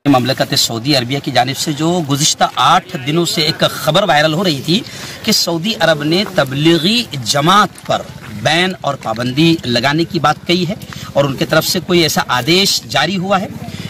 ममलकत Saudi Arabia की जानिब से जो गुज़िश्ता 8 दिनों से एक खबर वायरल हो रही थी कि सऊदी अरब ने तबलीगी जमात पर बैन और पाबंदी लगाने की बात कही है और उनके तरफ से कोई ऐसा आदेश जारी हुआ है,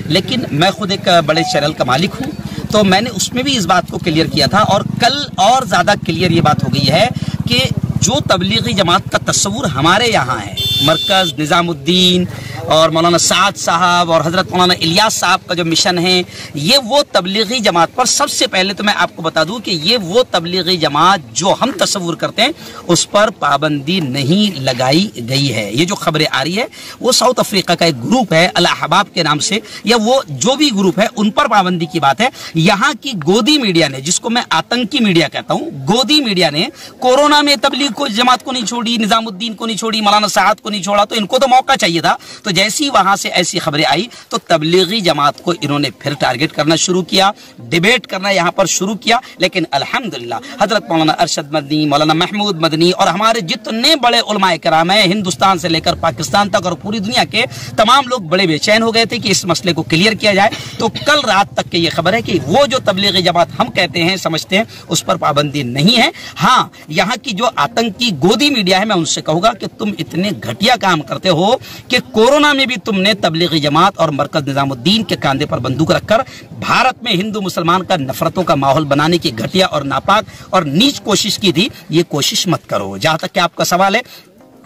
लेकिन मैं खुद एक बड़े चैनल का मालिक हूँ तो मैंने उसमें भी इस बात को क्लियर किया था और कल और ज़्यादा क्लियर ये बात हो गई है कि जो तबलीगी जमात का तस्वुर हमारे यहाँ है, मरकज़ निज़ामुद्दीन और मौलाना साद साहब और हज़रत मौलाना इलियास साहब का जो मिशन है, ये वो तबलीगी जमात पर सबसे पहले तो मैं आपको बता दूं कि ये वो तबलीगी जमात जो हम तस्वुर करते हैं उस पर पाबंदी नहीं लगाई गई है। ये जो खबरें आ रही है वो साउथ अफ्रीका का एक ग्रुप है अल अहबाब के नाम से, या वो जो भी ग्रुप है उन पर पाबंदी की बात है। यहाँ की गोदी मीडिया ने, जिसको मैं आतंकी मीडिया कहता हूँ, गोदी मीडिया ने कोरोना में तबलीग को जमात को नहीं छोड़ी, निज़ामुद्दीन को नहीं छोड़ी, मौलाना साद को नहीं छोड़ा, तो इनको तो मौका चाहिए था। तो जैसी वहां से ऐसी खबरें आई तो तबलीगी जमात को इन्होंने फिर टारगेट करना शुरू किया, डिबेट करना यहां पर शुरू किया। लेकिन अल्हम्दुलिल्लाह हजरत मौलाना अरशद मदनी, मौलाना महमूद मदनी और हमारे जितने बड़े उलमाए कराम हैं हिंदुस्तान से लेकर पाकिस्तान तक और पूरी दुनिया के तमाम लोग बड़े बेचैन हो गए थे कि इस मसले को क्लियर किया जाए। तो कल रात तक की ये खबर है कि वो जो तबलीगी जमात हम कहते हैं, समझते हैं, उस पर पाबंदी नहीं है। हाँ, यहाँ की जो आतंकी गोदी मीडिया है, मैं उनसे कहूंगा कि तुम इतने घटिया काम करते हो कि कोरोना में भी तुमने तबलीगी जमात और मरकज निजामुद्दीन के कांधे पर बंदूक रखकर भारत में हिंदू मुसलमान का नफरतों का माहौल बनाने की घटिया और नापाक और नीच कोशिश की थी। ये कोशिश मत करो। जहां तक कि आपका सवाल है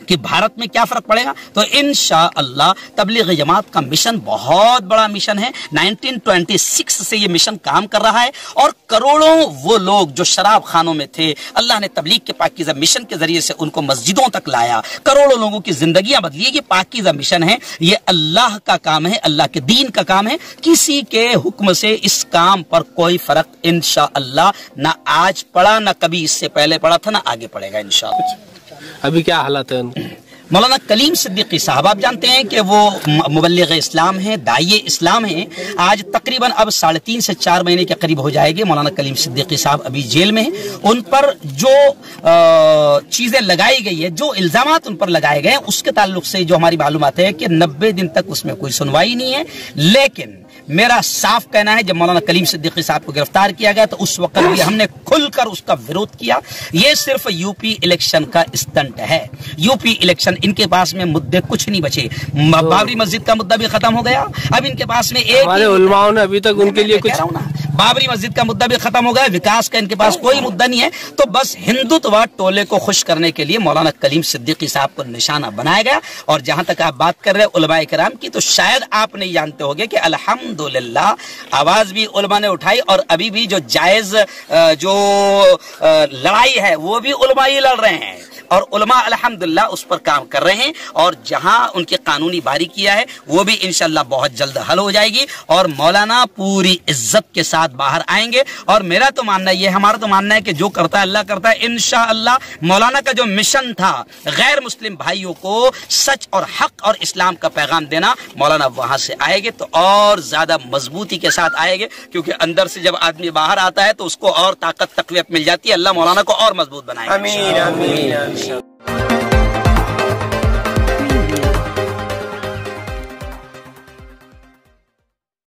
कि भारत में क्या फर्क पड़ेगा, तो इंशाअल्लाह तबलीगी जमात का मिशन बहुत बड़ा मिशन है। 1926 से ये मिशन काम कर रहा है और करोड़ों वो लोग जो शराब खानों में थे, अल्लाह ने तबलीग के पाकीज़ा मिशन के जरिए से उनको मस्जिदों तक लाया, करोड़ों लोगों की जिंदगियां बदली। ये पाकीज़ा मिशन है, ये अल्लाह का काम है, अल्लाह के दीन का काम है। किसी के हुक्म से इस काम पर कोई फर्क इंशाअल्लाह ना आज पड़ा, ना कभी इससे पहले पड़ा था, ना आगे पड़ेगा इंशाअल्लाह। अभी क्या हालात है? मौलाना कलीम सिद्दीकी साहब, आप जानते हैं कि वो मुबल्लिग इस्लाम हैं, दाई इस्लाम हैं। आज तकरीबन अब 3.5 से 4 महीने के करीब हो जाएंगे मौलाना कलीम सिद्दीकी साहब अभी जेल में हैं। उन पर जो चीज़ें लगाई गई है, जो इल्ज़ामात उन पर लगाए गए हैं, उसके ताल्लुक से जो हमारी मालूमात है कि 90 दिन तक उसमें कोई सुनवाई नहीं है। लेकिन मेरा साफ कहना है, जब मौलाना कलीम सिद्दीकी साहब को गिरफ्तार किया गया तो उस वक्त भी हमने खुलकर उसका विरोध किया। ये सिर्फ यूपी इलेक्शन का स्टंट है। यूपी इलेक्शन, इनके पास में मुद्दे कुछ नहीं बचे। बाबरी मस्जिद का मुद्दा भी खत्म हो गया। अब इनके पास में एक हमारे उलमाओं ने अभी तक उनके लिए कुछ, बाबरी मस्जिद का मुद्दा भी खत्म हो गया, विकास का इनके पास कोई मुद्दा नहीं है। तो बस हिंदुत्व टोले को खुश करने के लिए मौलाना कलीम सिद्दीकी साहब को निशाना बनाया गया। और जहां तक आप बात कर रहे हैं उलमाए किराम की, तो शायद आप नहीं जानते होंगे कि अल्हम्दुलिल्लाह आवाज भी उलमा ने उठाई और अभी भी जो जायज जो लड़ाई है वो भी उलमा ही लड़ रहे हैं और उलमा अल्हम्दुलिल्लाह उस पर काम कर रहे हैं। और जहां उनकी कानूनी बारीकियां है वो भी इंशाअल्लाह बहुत जल्द हल हो जाएगी और मौलाना पूरी इज्जत के साथ बाहर आएंगे। और मेरा तो मानना ये, हमारा तो मानना है कि जो करता है अल्लाह करता है। इंशाअल्लाह मौलाना का जो मिशन था गैर मुस्लिम भाइयों को सच और हक और इस्लाम का पैगाम देना, मौलाना वहां से आएंगे तो और ज्यादा मजबूती के साथ आएंगे, क्योंकि अंदर से जब आदमी बाहर आता है तो उसको और ताकत तकवीत मिल जाती है। अल्लाह मौलाना को और मजबूत बनाएगा। आमीन आमीन।